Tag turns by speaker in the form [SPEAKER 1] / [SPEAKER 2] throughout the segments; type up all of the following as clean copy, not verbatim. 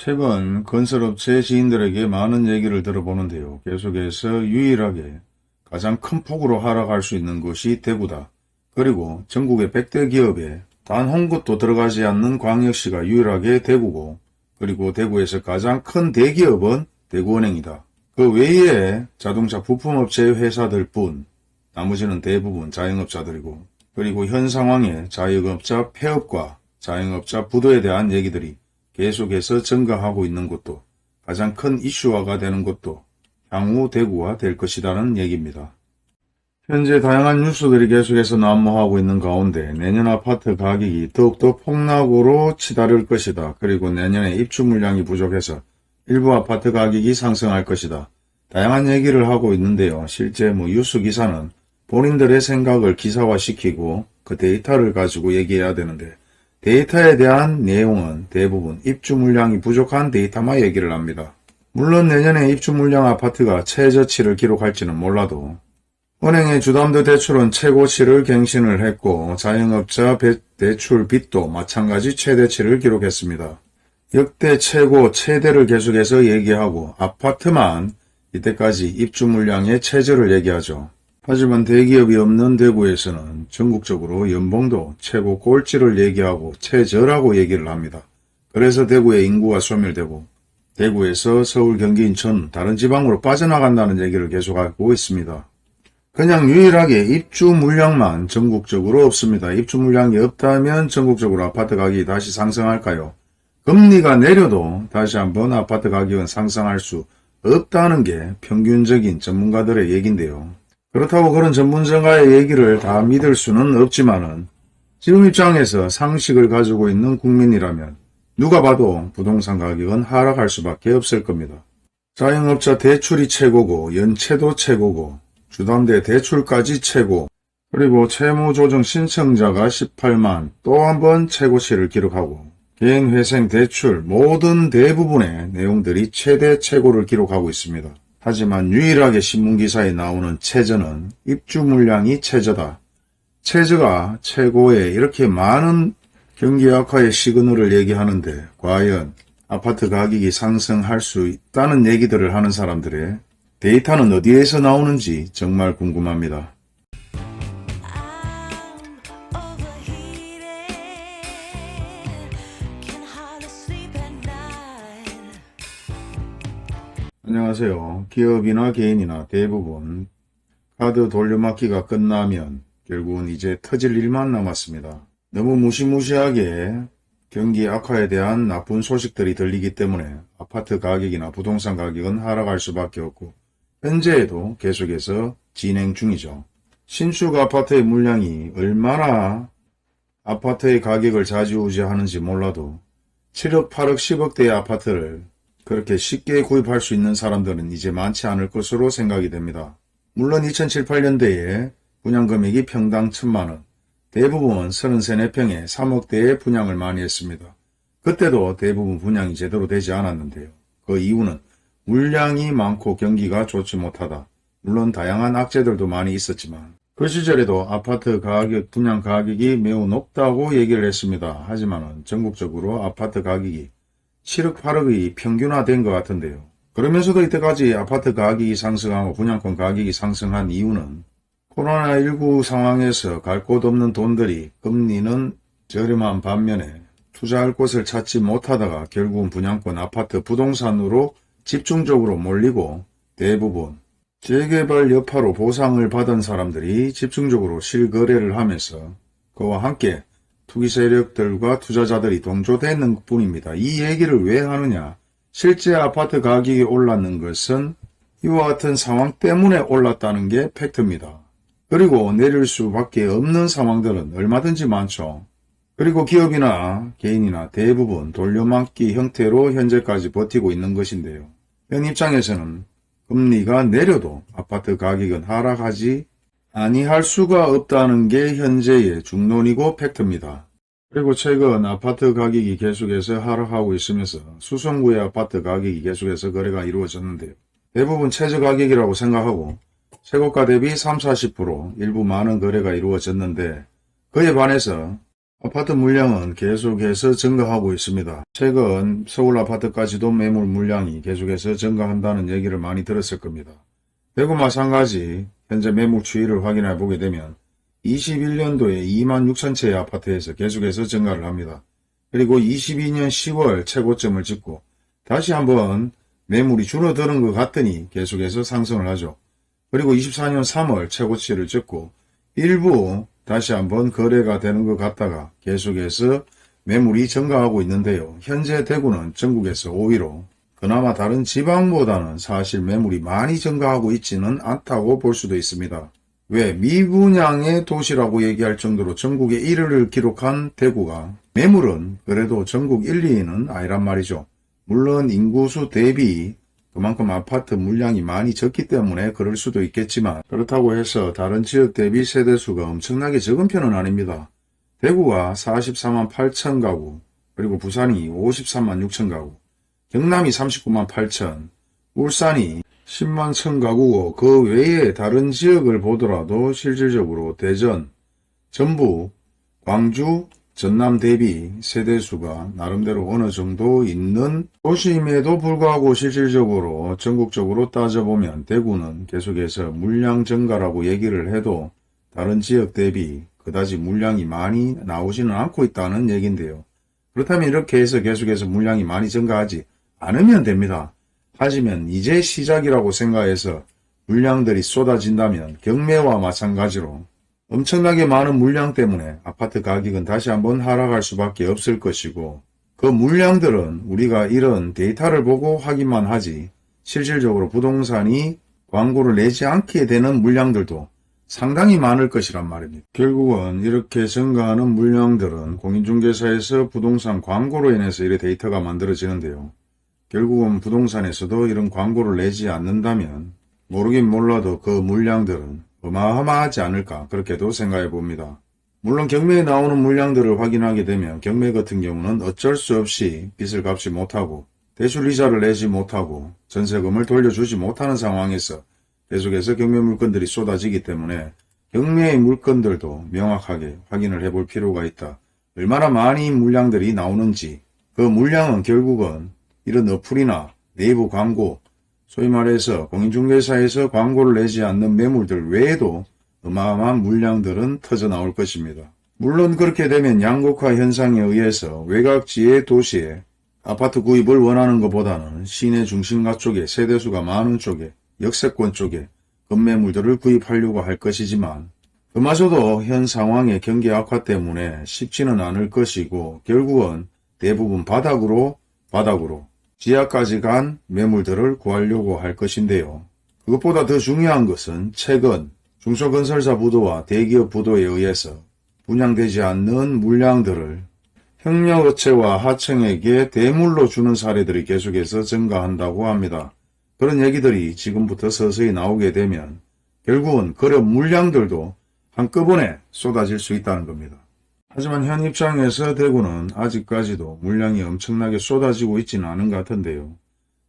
[SPEAKER 1] 최근 건설업체 지인들에게 많은 얘기를 들어보는데요. 계속해서 유일하게 가장 큰 폭으로 하락할 수 있는 것이 대구다. 그리고 전국의 100대 기업에 단 한 곳도 들어가지 않는 광역시가 유일하게 대구고, 그리고 대구에서 가장 큰 대기업은 대구은행이다. 그 외에 자동차 부품업체 회사들 뿐, 나머지는 대부분 자영업자들이고, 그리고 현 상황에 자영업자 폐업과 자영업자 부도에 대한 얘기들이 계속해서 증가하고 있는 것도, 가장 큰 이슈화가 되는 것도 향후 대구화 될 것이라는 얘기입니다. 현재 다양한 뉴스들이 계속해서 난무하고 있는 가운데 내년 아파트 가격이 더욱더 폭락으로 치달을 것이다. 그리고 내년에 입주 물량이 부족해서 일부 아파트 가격이 상승할 것이다. 다양한 얘기를 하고 있는데요. 실제 뉴스 기사는 본인들의 생각을 기사화시키고 그 데이터를 가지고 얘기해야 되는데, 데이터에 대한 내용은 대부분 입주 물량이 부족한 데이터만 얘기를 합니다. 물론 내년에 입주 물량 아파트가 최저치를 기록할지는 몰라도 은행의 주담대 대출은 최고치를 갱신을 했고, 자영업자 대출 빚도 마찬가지 최대치를 기록했습니다. 역대 최고 최대를 계속해서 얘기하고 아파트만 이때까지 입주 물량의 최저를 얘기하죠. 하지만 대기업이 없는 대구에서는 전국적으로 연봉도 최고 꼴찌를 얘기하고 최저라고 얘기를 합니다. 그래서 대구의 인구가 소멸되고 대구에서 서울, 경기, 인천, 다른 지방으로 빠져나간다는 얘기를 계속하고 있습니다. 그냥 유일하게 입주 물량만 전국적으로 없습니다. 입주 물량이 없다면 전국적으로 아파트 가격이 다시 상승할까요? 금리가 내려도 다시 한번 아파트 가격은 상승할 수 없다는 게 평균적인 전문가들의 얘기인데요. 그렇다고 그런 전문가의 얘기를 다 믿을 수는 없지만은 지금 입장에서 상식을 가지고 있는 국민이라면 누가 봐도 부동산 가격은 하락할 수밖에 없을 겁니다. 자영업자 대출이 최고고 연체도 최고고 주담대 대출까지 최고, 그리고 채무조정 신청자가 18만 또 한 번 최고치를 기록하고 개인회생 대출 모든 대부분의 내용들이 최대 최고를 기록하고 있습니다. 하지만 유일하게 신문기사에 나오는 최저는 입주 물량이 최저다. 최저가 최고에 이렇게 많은 경기 악화의 시그널을 얘기하는데 과연 아파트 가격이 상승할 수 있다는 얘기들을 하는 사람들의 데이터는 어디에서 나오는지 정말 궁금합니다. 안녕하세요. 기업이나 개인이나 대부분 카드 돌려막기가 끝나면 결국은 이제 터질 일만 남았습니다. 너무 무시무시하게 경기 악화에 대한 나쁜 소식들이 들리기 때문에 아파트 가격이나 부동산 가격은 하락할 수밖에 없고 현재에도 계속해서 진행 중이죠. 신축 아파트의 물량이 얼마나 아파트의 가격을 좌지우지하는지 몰라도 7억, 8억, 10억대의 아파트를 그렇게 쉽게 구입할 수 있는 사람들은 이제 많지 않을 것으로 생각이 됩니다. 물론 2007, 8년대에 분양금액이 평당 1000만원, 대부분 33, 4평에 3억대의 분양을 많이 했습니다. 그때도 대부분 분양이 제대로 되지 않았는데요. 그 이유는 물량이 많고 경기가 좋지 못하다. 물론 다양한 악재들도 많이 있었지만 그 시절에도 아파트 가격, 분양 가격이 매우 높다고 얘기를 했습니다. 하지만 전국적으로 아파트 가격이 7억, 8억이 평균화된 것 같은데요. 그러면서도 이때까지 아파트 가격이 상승하고 분양권 가격이 상승한 이유는 코로나19 상황에서 갈 곳 없는 돈들이 금리는 저렴한 반면에 투자할 곳을 찾지 못하다가 결국은 분양권, 아파트, 부동산으로 집중적으로 몰리고 대부분 재개발 여파로 보상을 받은 사람들이 집중적으로 실거래를 하면서 그와 함께 투기 세력들과 투자자들이 동조되는 것뿐입니다. 이 얘기를 왜 하느냐? 실제 아파트 가격이 올랐는 것은 이와 같은 상황 때문에 올랐다는 게 팩트입니다. 그리고 내릴 수밖에 없는 상황들은 얼마든지 많죠. 그리고 기업이나 개인이나 대부분 돌려막기 형태로 현재까지 버티고 있는 것인데요. 현 입장에서는 금리가 내려도 아파트 가격은 하락하지 아니할 수가 없다는 게 현재의 중론이고 팩트입니다. 그리고 최근 아파트 가격이 계속해서 하락하고 있으면서 수성구의 아파트 가격이 계속해서 거래가 이루어졌는데요. 대부분 최저 가격이라고 생각하고 최고가 대비 30, 40% 일부 많은 거래가 이루어졌는데 그에 반해서 아파트 물량은 계속해서 증가하고 있습니다. 최근 서울 아파트까지도 매물 물량이 계속해서 증가한다는 얘기를 많이 들었을 겁니다. 대구 마찬가지 현재 매물 추이를 확인해 보게 되면 21년도에 2만 6천 채의 아파트에서 계속해서 증가를 합니다. 그리고 22년 10월 최고점을 찍고 다시 한번 매물이 줄어드는 것 같더니 계속해서 상승을 하죠. 그리고 24년 3월 최고치를 찍고 일부 다시 한번 거래가 되는 것 같다가 계속해서 매물이 증가하고 있는데요. 현재 대구는 전국에서 5위로 그나마 다른 지방보다는 사실 매물이 많이 증가하고 있지는 않다고 볼 수도 있습니다. 왜 미분양의 도시라고 얘기할 정도로 전국에 1위를 기록한 대구가 매물은 그래도 전국 1, 2위는 아니란 말이죠. 물론 인구수 대비 그만큼 아파트 물량이 많이 적기 때문에 그럴 수도 있겠지만 그렇다고 해서 다른 지역 대비 세대수가 엄청나게 적은 편은 아닙니다. 대구가 44만 8천 가구, 그리고 부산이 53만 6천 가구, 경남이 39만 8천, 울산이 10만 천 가구고 그 외에 다른 지역을 보더라도 실질적으로 대전, 전북, 광주, 전남 대비 세대수가 나름대로 어느 정도 있는 도시임에도 불구하고 실질적으로 전국적으로 따져보면 대구는 계속해서 물량 증가라고 얘기를 해도 다른 지역 대비 그다지 물량이 많이 나오지는 않고 있다는 얘기인데요. 그렇다면 이렇게 해서 계속해서 물량이 많이 증가하지 않으면 됩니다. 하지만 이제 시작이라고 생각해서 물량들이 쏟아진다면 경매와 마찬가지로 엄청나게 많은 물량 때문에 아파트 가격은 다시 한번 하락할 수밖에 없을 것이고 그 물량들은 우리가 이런 데이터를 보고 확인만 하지 실질적으로 부동산이 광고를 내지 않게 되는 물량들도 상당히 많을 것이란 말입니다. 결국은 이렇게 증가하는 물량들은 공인중개사에서 부동산 광고로 인해서 이런 데이터가 만들어지는데요. 결국은 부동산에서도 이런 광고를 내지 않는다면 모르긴 몰라도 그 물량들은 어마어마하지 않을까 그렇게도 생각해 봅니다. 물론 경매에 나오는 물량들을 확인하게 되면 경매 같은 경우는 어쩔 수 없이 빚을 갚지 못하고 대출 이자를 내지 못하고 전세금을 돌려주지 못하는 상황에서 계속해서 경매 물건들이 쏟아지기 때문에 경매의 물건들도 명확하게 확인을 해볼 필요가 있다. 얼마나 많이 물량들이 나오는지 그 물량은 결국은 이런 어플이나 네이버 광고 소위 말해서 공인중개사에서 광고를 내지 않는 매물들 외에도 어마어마한 물량들은 터져 나올 것입니다. 물론 그렇게 되면 양극화 현상에 의해서 외곽지의 도시에 아파트 구입을 원하는 것보다는 시내 중심가 쪽에 세대수가 많은 쪽에 역세권 쪽에 급매물들을 구입하려고 할 것이지만 그마저도 현 상황의 경기 악화 때문에 쉽지는 않을 것이고 결국은 대부분 바닥으로 지하까지 간 매물들을 구하려고 할 것인데요. 그것보다 더 중요한 것은 최근 중소건설사 부도와 대기업 부도에 의해서 분양되지 않는 물량들을 협력업체와 하청에게 대물로 주는 사례들이 계속해서 증가한다고 합니다. 그런 얘기들이 지금부터 서서히 나오게 되면 결국은 그런 물량들도 한꺼번에 쏟아질 수 있다는 겁니다. 하지만 현 입장에서 대구는 아직까지도 물량이 엄청나게 쏟아지고 있지는 않은 것 같은데요.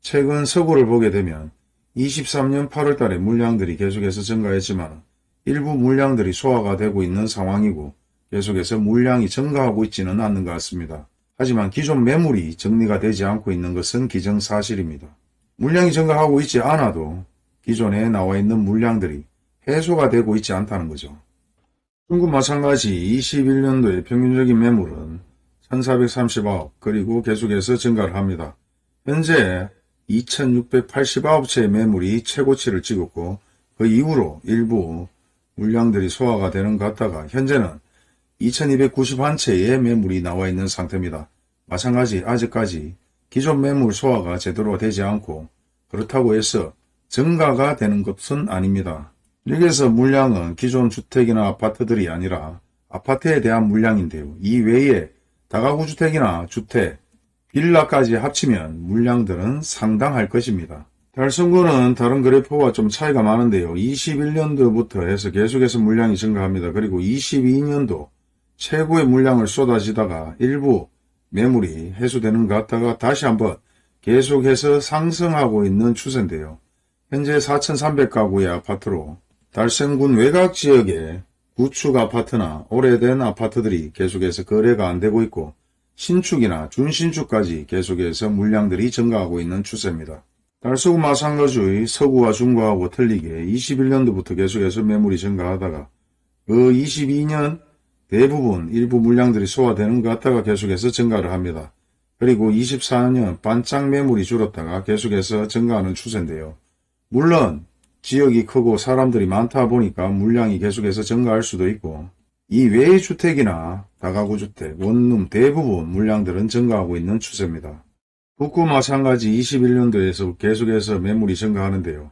[SPEAKER 1] 최근 서구를 보게 되면 23년 8월 달에 물량들이 계속해서 증가했지만 일부 물량들이 소화가 되고 있는 상황이고 계속해서 물량이 증가하고 있지는 않는 것 같습니다. 하지만 기존 매물이 정리가 되지 않고 있는 것은 기정사실입니다. 물량이 증가하고 있지 않아도 기존에 나와 있는 물량들이 해소가 되고 있지 않다는 거죠. 중국 마찬가지 21년도의 평균적인 매물은 1439억 그리고 계속해서 증가를 합니다. 현재 2689채의 매물이 최고치를 찍었고 그 이후로 일부 물량들이 소화가 되는 것 같다가 현재는 2291채의 매물이 나와 있는 상태입니다. 마찬가지 아직까지 기존 매물 소화가 제대로 되지 않고 그렇다고 해서 증가가 되는 것은 아닙니다. 여기서 물량은 기존 주택이나 아파트들이 아니라 아파트에 대한 물량인데요. 이 외에 다가구 주택이나 주택, 빌라까지 합치면 물량들은 상당할 것입니다. 달성구는 다른 그래프와 좀 차이가 많은데요. 21년도부터 해서 계속해서 물량이 증가합니다. 그리고 22년도 최고의 물량을 쏟아지다가 일부 매물이 해소되는 것 같다가 다시 한번 계속해서 상승하고 있는 추세인데요. 현재 4,300가구의 아파트로 달성군 외곽지역에 구축 아파트나 오래된 아파트들이 계속해서 거래가 안 되고 있고 신축이나 준신축까지 계속해서 물량들이 증가하고 있는 추세입니다. 달서구 마찬가지의 서구와 중구하고 틀리게 21년도부터 계속해서 매물이 증가하다가 그 22년 대부분 일부 물량들이 소화되는 것 같다가 계속해서 증가를 합니다. 그리고 24년 반짝 매물이 줄었다가 계속해서 증가하는 추세인데요. 물론 지역이 크고 사람들이 많다 보니까 물량이 계속해서 증가할 수도 있고 이 외의 주택이나 다가구주택, 원룸 대부분 물량들은 증가하고 있는 추세입니다. 북구 마찬가지 21년도에서 계속해서 매물이 증가하는데요.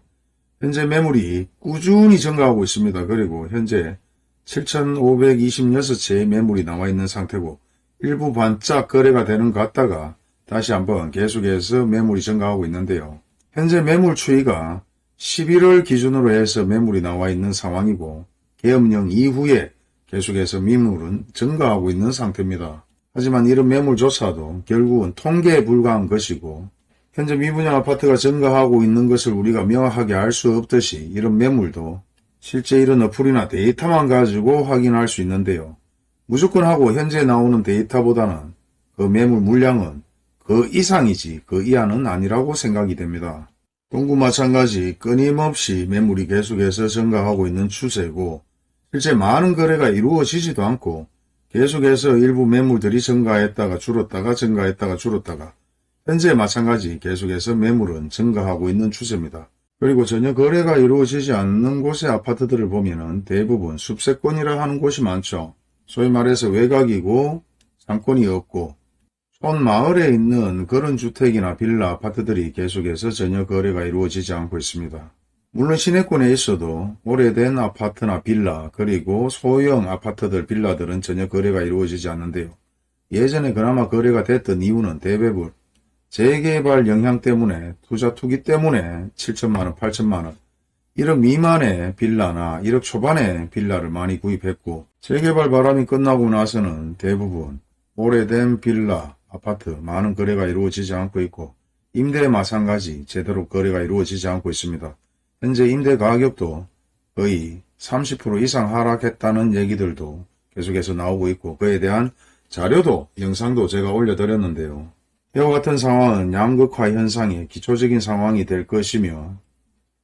[SPEAKER 1] 현재 매물이 꾸준히 증가하고 있습니다. 그리고 현재 7,526채의 매물이 나와 있는 상태고 일부 반짝 거래가 되는 것 같다가 다시 한번 계속해서 매물이 증가하고 있는데요. 현재 매물 추이가 11월 기준으로 해서 매물이 나와 있는 상황이고 계엄령 이후에 계속해서 매물은 증가하고 있는 상태입니다. 하지만 이런 매물조차도 결국은 통계에 불과한 것이고 현재 미분양 아파트가 증가하고 있는 것을 우리가 명확하게 알 수 없듯이 이런 매물도 실제 이런 어플이나 데이터만 가지고 확인할 수 있는데요. 무조건 하고 현재 나오는 데이터보다는 그 매물 물량은 그 이상이지 그 이하는 아니라고 생각이 됩니다. 동구 마찬가지 끊임없이 매물이 계속해서 증가하고 있는 추세고 실제 많은 거래가 이루어지지도 않고 계속해서 일부 매물들이 증가했다가 줄었다가 증가했다가 줄었다가 현재 마찬가지 계속해서 매물은 증가하고 있는 추세입니다. 그리고 전혀 거래가 이루어지지 않는 곳의 아파트들을 보면은 대부분 숲세권이라 하는 곳이 많죠. 소위 말해서 외곽이고 상권이 없고 촌마을에 있는 그런 주택이나 빌라 아파트들이 계속해서 전혀 거래가 이루어지지 않고 있습니다. 물론 시내권에 있어도 오래된 아파트나 빌라 그리고 소형 아파트들 빌라들은 전혀 거래가 이루어지지 않는데요. 예전에 그나마 거래가 됐던 이유는 대부분 재개발 영향 때문에 투자 투기 때문에 7천만원 8천만원 1억 미만의 빌라나 1억 초반의 빌라를 많이 구입했고 재개발 바람이 끝나고 나서는 대부분 오래된 빌라 아파트 많은 거래가 이루어지지 않고 있고 임대 마찬가지 제대로 거래가 이루어지지 않고 있습니다. 현재 임대 가격도 거의 30% 이상 하락했다는 얘기들도 계속해서 나오고 있고 그에 대한 자료도 영상도 제가 올려드렸는데요. 이와 같은 상황은 양극화 현상의 기초적인 상황이 될 것이며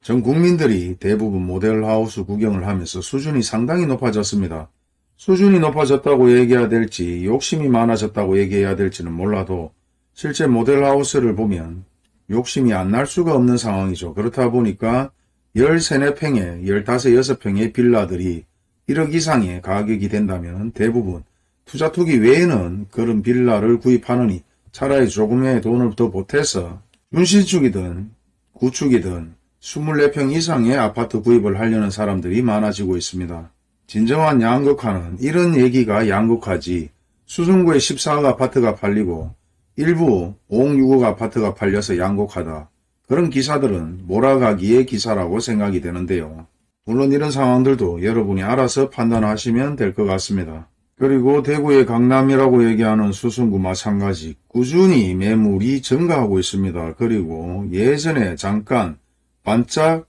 [SPEAKER 1] 전 국민들이 대부분 모델하우스 구경을 하면서 수준이 상당히 높아졌습니다. 수준이 높아졌다고 얘기해야 될지 욕심이 많아졌다고 얘기해야 될지는 몰라도 실제 모델하우스를 보면 욕심이 안 날 수가 없는 상황이죠. 그렇다 보니까 13, 14평에 15, 6평의 빌라들이 1억 이상의 가격이 된다면 대부분 투자 투기 외에는 그런 빌라를 구입하느니 차라리 조금의 돈을 더 보태서 준신축이든 구축이든 24평 이상의 아파트 구입을 하려는 사람들이 많아지고 있습니다. 진정한 양극화는 이런 얘기가 양극화지 수성구에 14억 아파트가 팔리고 일부 5억 6억 아파트가 팔려서 양극화다. 그런 기사들은 몰아가기의 기사라고 생각이 되는데요. 물론 이런 상황들도 여러분이 알아서 판단하시면 될 것 같습니다. 그리고 대구의 강남이라고 얘기하는 수성구 마찬가지 꾸준히 매물이 증가하고 있습니다. 그리고 예전에 잠깐 반짝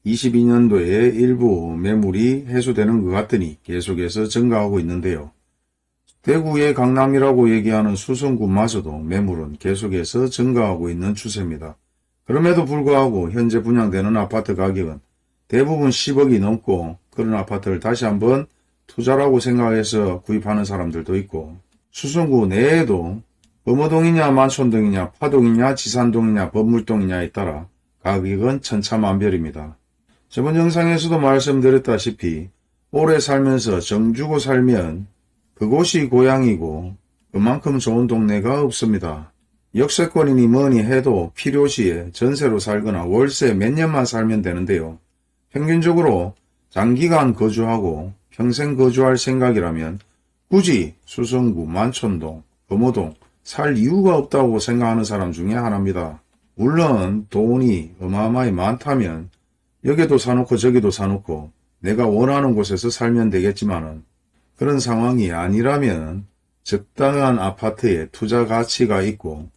[SPEAKER 1] 22년도에 일부 매물이 해소되는 것 같더니 계속해서 증가하고 있는데요. 대구의 강남이라고 얘기하는 수성구마저도 매물은 계속해서 증가하고 있는 추세입니다. 그럼에도 불구하고 현재 분양되는 아파트 가격은 대부분 10억이 넘고 그런 아파트를 다시 한번 투자라고 생각해서 구입하는 사람들도 있고 수성구 내에도 범어동이냐 만촌동이냐 파동이냐 지산동이냐 법물동이냐에 따라 가격은 천차만별입니다. 저번 영상에서도 말씀드렸다시피 오래 살면서 정주고 살면 그곳이 고향이고 그만큼 좋은 동네가 없습니다. 역세권이니 뭐니 해도 필요시에 전세로 살거나 월세 몇 년만 살면 되는데요. 평균적으로 장기간 거주하고 평생 거주할 생각이라면 굳이 수성구, 만촌동, 범어동 살 이유가 없다고 생각하는 사람 중에 하나입니다. 물론 돈이 어마어마히 많다면 여기도 사놓고 저기도 사놓고 내가 원하는 곳에서 살면 되겠지만은 그런 상황이 아니라면 적당한 아파트에 투자 가치가 있고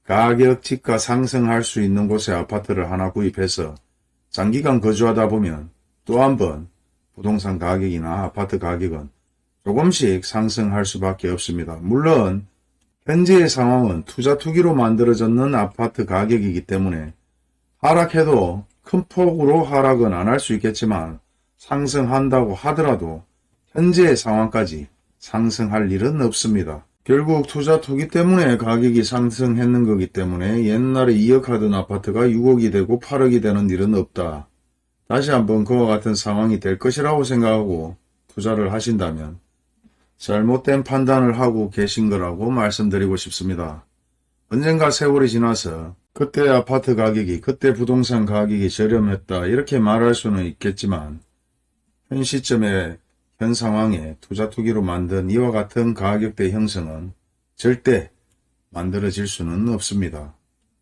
[SPEAKER 1] 가격 지가 상승할 수 있는 곳에 아파트를 하나 구입해서 장기간 거주하다 보면 또 한번 부동산 가격이나 아파트 가격은 조금씩 상승할 수밖에 없습니다. 물론 현재의 상황은 투자 투기로 만들어졌는 아파트 가격이기 때문에 하락해도 큰 폭으로 하락은 안 할 수 있겠지만 상승한다고 하더라도 현재의 상황까지 상승할 일은 없습니다. 결국 투자 투기 때문에 가격이 상승했는 거기 때문에 옛날에 2억 하던 아파트가 6억이 되고 8억이 되는 일은 없다. 다시 한번 그와 같은 상황이 될 것이라고 생각하고 투자를 하신다면 잘못된 판단을 하고 계신 거라고 말씀드리고 싶습니다. 언젠가 세월이 지나서 그때 아파트 가격이, 그때 부동산 가격이 저렴했다 이렇게 말할 수는 있겠지만 현 시점에 현 상황에 투자 투기로 만든 이와 같은 가격대 형성은 절대 만들어질 수는 없습니다.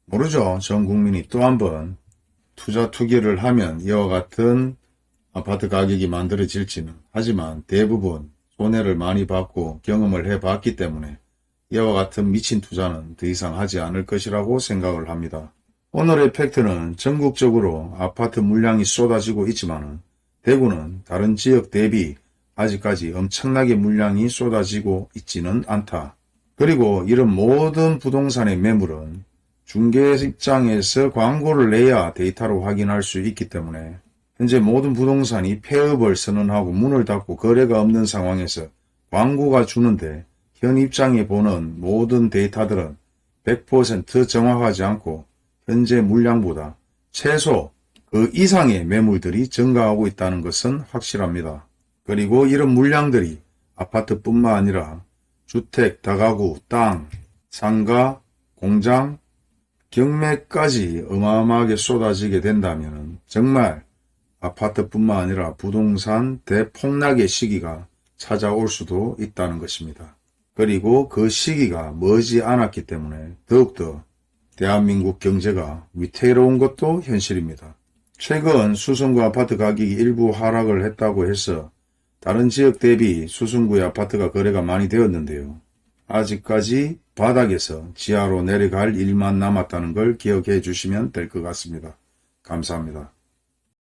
[SPEAKER 1] 모르죠. 전 국민이 또 한번 투자 투기를 하면 이와 같은 아파트 가격이 만들어질지는. 하지만 대부분 손해를 많이 받고 경험을 해봤기 때문에 이와 같은 미친 투자는 더 이상 하지 않을 것이라고 생각을 합니다. 오늘의 팩트는 전국적으로 아파트 물량이 쏟아지고 있지만 대구는 다른 지역 대비 아직까지 엄청나게 물량이 쏟아지고 있지는 않다. 그리고 이런 모든 부동산의 매물은 중개 입장에서 광고를 내야 데이터로 확인할 수 있기 때문에 현재 모든 부동산이 폐업을 선언하고 문을 닫고 거래가 없는 상황에서 광고가 주는데 현 입장에 보는 모든 데이터들은 100% 정확하지 않고 현재 물량보다 최소 그 이상의 매물들이 증가하고 있다는 것은 확실합니다. 그리고 이런 물량들이 아파트뿐만 아니라 주택, 다가구, 땅, 상가, 공장, 경매까지 어마어마하게 쏟아지게 된다면 정말 아파트뿐만 아니라 부동산 대폭락의 시기가 찾아올 수도 있다는 것입니다. 그리고 그 시기가 머지 않았기 때문에 더욱더 대한민국 경제가 위태로운 것도 현실입니다. 최근 수성구 아파트 가격이 일부 하락을 했다고 해서 다른 지역 대비 수성구의 아파트가 거래가 많이 되었는데요. 아직까지 바닥에서 지하로 내려갈 일만 남았다는 걸 기억해 주시면 될 것 같습니다. 감사합니다.